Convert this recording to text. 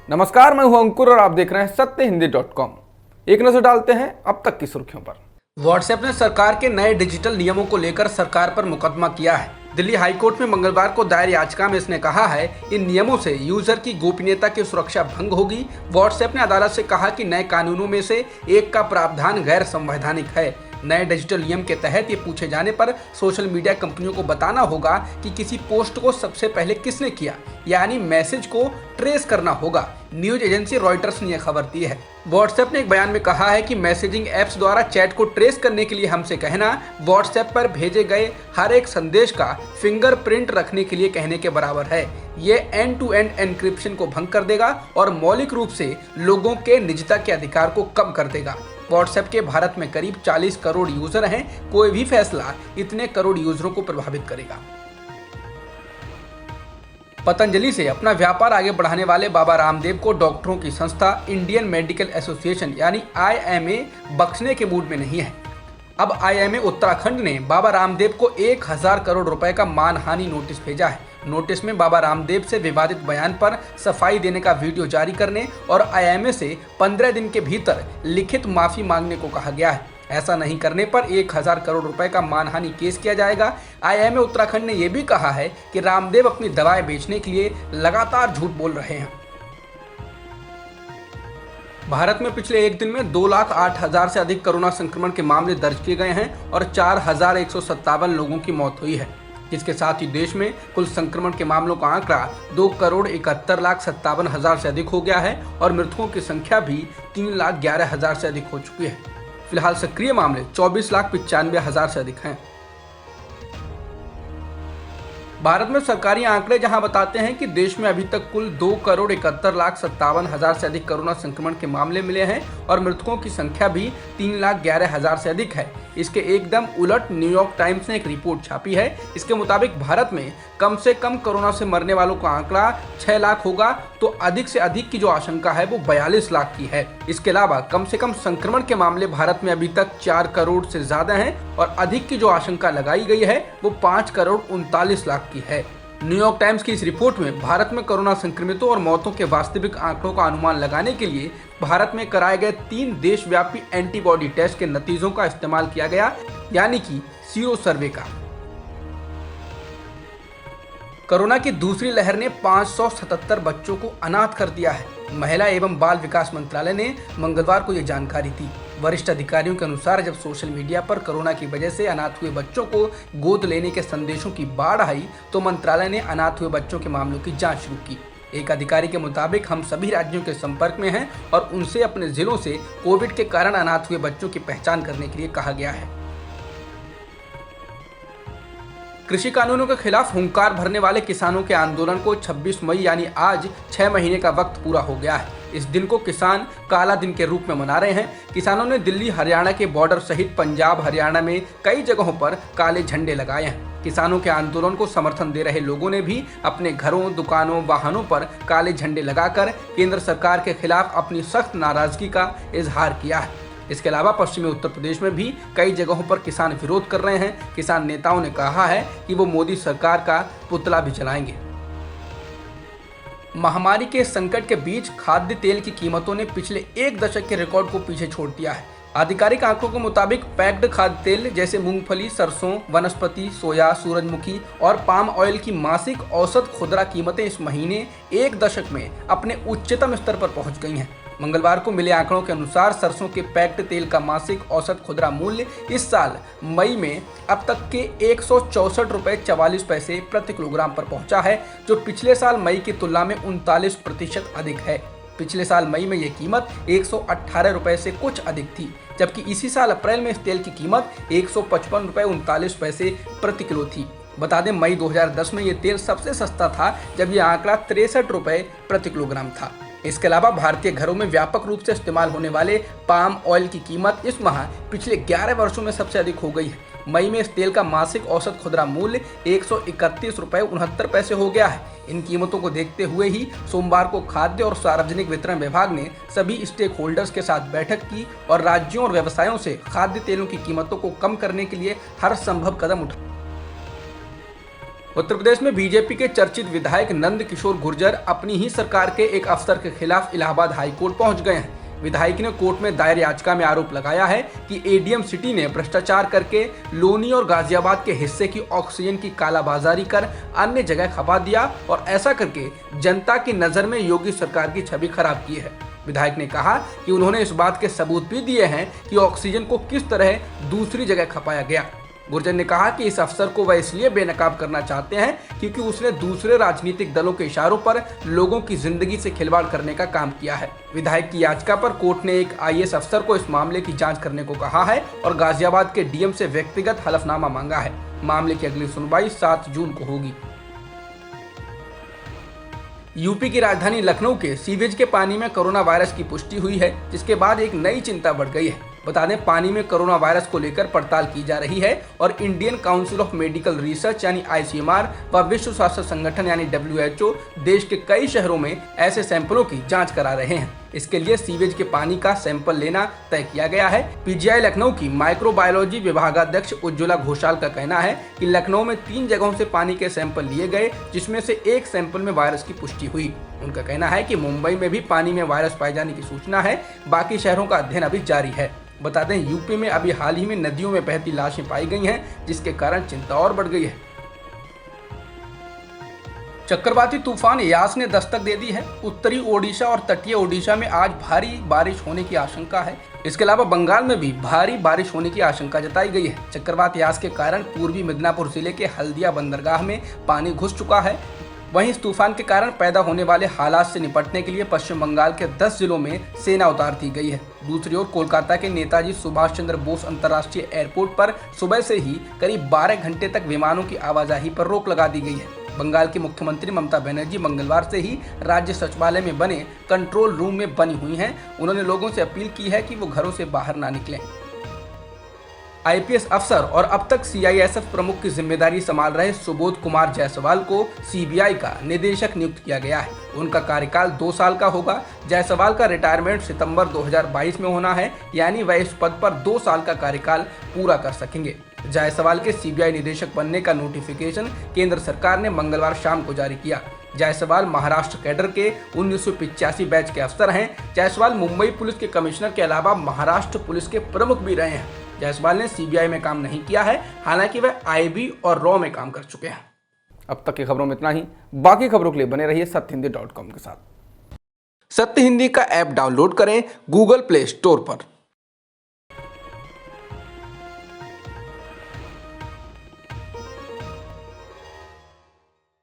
नमस्कार, मैं हूं अंकुर और आप देख रहे हैं सत्यहिंदी.com। एक नजर डालते हैं अब तक की सुर्खियों पर। व्हाट्सएप ने सरकार के नए डिजिटल नियमों को लेकर सरकार पर मुकदमा किया है। दिल्ली हाईकोर्ट में मंगलवार को दायर याचिका में इसने कहा है इन नियमों से यूजर की गोपनीयता की सुरक्षा भंग होगी। व्हाट्सएप ने अदालत से कहा कि नए कानूनों में से एक का प्रावधान गैर संवैधानिक है। नए डिजिटल नियम के तहत ये पूछे जाने पर सोशल मीडिया कंपनियों को बताना होगा कि किसी पोस्ट को सबसे पहले किसने किया, यानी मैसेज को ट्रेस करना होगा। न्यूज एजेंसी रॉयटर्स ने यह खबर दी है। व्हाट्सएप ने एक बयान में कहा है कि मैसेजिंग ऐप्स द्वारा चैट को ट्रेस करने के लिए हमसे कहना व्हाट्सएप पर भेजे गए हर एक संदेश का फिंगरप्रिंट रखने के लिए कहने के बराबर है। ये एंड टू एंड एन्क्रिप्शन को भंग कर देगा और मौलिक रूप से लोगों के निजता के अधिकार को कम कर देगा। व्हाट्सएप के भारत में करीब 40 करोड़ यूजर हैं। कोई भी फैसला इतने करोड़ यूजरों को प्रभावित करेगा। पतंजलि से अपना व्यापार आगे बढ़ाने वाले बाबा रामदेव को डॉक्टरों की संस्था इंडियन मेडिकल एसोसिएशन यानी IMA बख्शने के मूड में नहीं है। अब IMA उत्तराखंड ने बाबा रामदेव को 1000 करोड़ रुपए का मानहानि नोटिस भेजा है। नोटिस में बाबा रामदेव से विवादित बयान पर सफाई देने का वीडियो जारी करने और IMA से 15 दिन के भीतर लिखित माफी मांगने को कहा गया है। ऐसा नहीं करने पर 1000 करोड़ रुपए का मानहानि केस किया जाएगा। IMA उत्तराखंड ने यह भी कहा है कि रामदेव अपनी दवाएं बेचने के लिए लगातार झूठ बोल रहे हैं। भारत में पिछले एक दिन में 2,08,000 से अधिक कोरोना संक्रमण के मामले दर्ज किए गए हैं और 4,157 लोगों की मौत हुई है। इसके साथ ही देश में कुल संक्रमण के मामलों का आंकड़ा 2,71,57,000 से अधिक हो गया है और मृतकों की संख्या भी 3,11,000 से अधिक हो चुकी है। फिलहाल सक्रिय मामले 24,95,000 से अधिक हैं। भारत में सरकारी आंकड़े जहां बताते हैं कि देश में अभी तक कुल 2,71,57,000 से अधिक कोरोना संक्रमण के मामले मिले हैं और मृतकों की संख्या भी 3,11,000 से अधिक है। इसके एकदम उलट न्यूयॉर्क टाइम्स ने एक रिपोर्ट छापी है। इसके मुताबिक भारत में कम से कम कोरोना से मरने वालों का आंकड़ा 6 लाख होगा तो अधिक से अधिक की जो आशंका है वो 42 लाख की है। इसके अलावा कम से कम संक्रमण के मामले भारत में अभी तक 4 करोड़ से ज्यादा हैं और अधिक की जो आशंका लगाई गई है वो 5,39 लाख की है। न्यूयॉर्क टाइम्स की इस रिपोर्ट में भारत में कोरोना संक्रमितों और मौतों के वास्तविक आंकड़ों का अनुमान लगाने के लिए भारत में कराए गए 3 देशव्यापी एंटीबॉडी टेस्ट के नतीजों का इस्तेमाल किया गया, यानी कि सीरो सर्वे का। कोरोना की दूसरी लहर ने 577 बच्चों को अनाथ कर दिया है। महिला एवं बाल विकास मंत्रालय ने मंगलवार को यह जानकारी दी। वरिष्ठ अधिकारियों के अनुसार जब सोशल मीडिया पर कोरोना की वजह से अनाथ हुए बच्चों को गोद लेने के संदेशों की बाढ़ आई तो मंत्रालय ने अनाथ हुए बच्चों के मामलों की जांच शुरू की। एक अधिकारी के मुताबिक हम सभी राज्यों के संपर्क में हैं और उनसे अपने जिलों से कोविड के कारण अनाथ हुए बच्चों की पहचान करने के लिए कहा गया है। कृषि कानूनों के खिलाफ हुंकार भरने वाले किसानों के आंदोलन को 26 मई यानी आज 6 महीने का वक्त पूरा हो गया है। इस दिन को किसान काला दिन के रूप में मना रहे हैं। किसानों ने दिल्ली हरियाणा के बॉर्डर सहित पंजाब हरियाणा में कई जगहों पर काले झंडे लगाए हैं। किसानों के आंदोलन को समर्थन दे रहे लोगों ने भी अपने घरों, दुकानों, वाहनों पर काले झंडे लगाकर केंद्र सरकार के खिलाफ अपनी सख्त नाराजगी का इजहार किया है। इसके अलावा पश्चिमी उत्तर प्रदेश में भी कई जगहों पर किसान विरोध कर रहे हैं। किसान नेताओं ने कहा है कि वो मोदी सरकार का पुतला भी जलाएंगे। महामारी के संकट के बीच खाद्य तेल की कीमतों ने पिछले 1 दशक के रिकॉर्ड को पीछे छोड़ दिया है। आधिकारिक आंकड़ों के मुताबिक पैक्ड खाद्य तेल जैसे मूंगफली, सरसों, वनस्पति, सोया, सूरजमुखी और पाम ऑयल की मासिक औसत खुदरा कीमतें इस महीने 1 दशक में अपने उच्चतम स्तर पर पहुंच गई हैं। मंगलवार को मिले आंकड़ों के अनुसार सरसों के पैक्ड तेल का मासिक औसत खुदरा मूल्य इस साल मई में अब तक के 164.44 प्रति किलोग्राम पर पहुंचा है, जो पिछले साल मई की तुलना में 39% अधिक है। पिछले साल मई में यह कीमत 118 रुपए से कुछ अधिक थी, जबकि इसी साल अप्रैल में इस तेल की कीमत 155.39 प्रति किलो थी। बता दें मई 2010 में यह तेल सबसे सस्ता था जब यह आंकड़ा 63 रुपए प्रति किलोग्राम था। इसके अलावा भारतीय घरों में व्यापक रूप से इस्तेमाल होने वाले पाम ऑयल की कीमत इस माह पिछले 11 वर्षों में सबसे अधिक हो गई है। मई में इस तेल का मासिक औसत खुदरा मूल्य 131.69 हो गया है। इन कीमतों को देखते हुए ही सोमवार को खाद्य और सार्वजनिक वितरण विभाग ने सभी स्टेक होल्डर्स के साथ बैठक की और राज्यों और व्यवसायों से खाद्य तेलों की कीमतों को कम करने के लिए हर संभव कदम उठाए। उत्तर प्रदेश में बीजेपी के चर्चित विधायक नंद किशोर गुर्जर अपनी ही सरकार के एक अफसर के खिलाफ इलाहाबाद हाई कोर्ट पहुंच गए हैं। विधायक ने कोर्ट में दायर याचिका में आरोप लगाया है कि एडीएम सिटी ने भ्रष्टाचार करके लोनी और गाजियाबाद के हिस्से की ऑक्सीजन की कालाबाजारी कर अन्य जगह खपा दिया और ऐसा करके जनता की नजर में योगी सरकार की छवि खराब की है। विधायक ने कहा कि उन्होंने इस बात के सबूत भी दिए हैं कि ऑक्सीजन को किस तरह दूसरी जगह खपाया गया। गुर्जर ने कहा कि इस अफसर को वह इसलिए बेनकाब करना चाहते हैं क्योंकि उसने दूसरे राजनीतिक दलों के इशारों पर लोगों की जिंदगी से खिलवाड़ करने का काम किया है। विधायक की याचिका पर कोर्ट ने एक आईएएस अफसर को इस मामले की जांच करने को कहा है और गाजियाबाद के डीएम से व्यक्तिगत हलफनामा मांगा है। मामले की अगली सुनवाई 7 जून को होगी। यूपी की राजधानी लखनऊ के सीवेज के पानी में कोरोना वायरस की पुष्टि हुई है, जिसके बाद एक नई चिंता बढ़ गई है। बता दें, पानी में कोरोना वायरस को लेकर पड़ताल की जा रही है और Indian council of medical research यानी आईसीएमआर व विश्व स्वास्थ्य संगठन यानी WHO देश के कई शहरों में ऐसे सैंपलों की जांच करा रहे हैं। इसके लिए सीवेज के पानी का सैंपल लेना तय किया गया है। पीजीआई लखनऊ की माइक्रोबायोलॉजी विभागाध्यक्ष उज्ज्वला घोषाल का कहना है कि लखनऊ में 3 जगहों से पानी के सैंपल लिए गए, जिसमें से एक सैंपल में वायरस की पुष्टि हुई। उनका कहना है कि मुंबई में भी पानी में वायरस पाए जाने की सूचना है। बाकी शहरों का अध्ययन अभी जारी है। बता दें, यूपी में अभी हाल ही में नदियों में बहती लाशें पाई गई हैं, जिसके कारण चिंता और बढ़ गई है। चक्रवाती तूफान यास ने दस्तक दे दी है। उत्तरी ओडिशा और तटीय ओडिशा में आज भारी बारिश होने की आशंका है। इसके अलावा बंगाल में भी भारी बारिश होने की आशंका जताई गई है। चक्रवात यास के कारण पूर्वी मिदनापुर जिले के हल्दिया बंदरगाह में पानी घुस चुका है। वहीं इस तूफान के कारण पैदा होने वाले हालात से निपटने के लिए पश्चिम बंगाल के 10 जिलों में सेना उतार दी गई है। दूसरी ओर कोलकाता के नेताजी सुभाष चंद्र बोस अंतर्राष्ट्रीय एयरपोर्ट पर सुबह से ही करीब 12 घंटे तक विमानों की आवाजाही पर रोक लगा दी गई है। बंगाल की मुख्यमंत्री ममता बनर्जी मंगलवार से ही राज्य सचिवालय में बने कंट्रोल रूम में बनी हुई हैं। उन्होंने लोगों से अपील की है कि वो घरों से बाहर ना निकलें। आईपीएस अफसर और अब तक सीआईएसएफ प्रमुख की जिम्मेदारी संभाल रहे सुबोध कुमार जायसवाल को सीबीआई का निदेशक नियुक्त किया गया है। उनका कार्यकाल 2 साल का होगा। जायसवाल का रिटायरमेंट सितंबर 2022 में होना है, यानी वह इस पद पर 2 साल का कार्यकाल पूरा कर सकेंगे। जायसवाल के सीबीआई निदेशक बनने का नोटिफिकेशन केंद्र सरकार ने मंगलवार शाम को जारी किया। जायसवाल महाराष्ट्र कैडर के 1985 बैच के अफसर हैं। जायसवाल मुंबई पुलिस के कमिश्नर के अलावा महाराष्ट्र पुलिस के प्रमुख भी रहे हैं। जायसवाल ने सीबीआई में काम नहीं किया है, हालांकि वह आईबी और रॉ में काम कर चुके हैं। अब तक की खबरों में इतना ही। बाकी खबरों के लिए बने रहिए सत्यहिंदी.com के साथ। सत्य हिंदी का ऐप डाउनलोड करें गूगल प्ले स्टोर पर।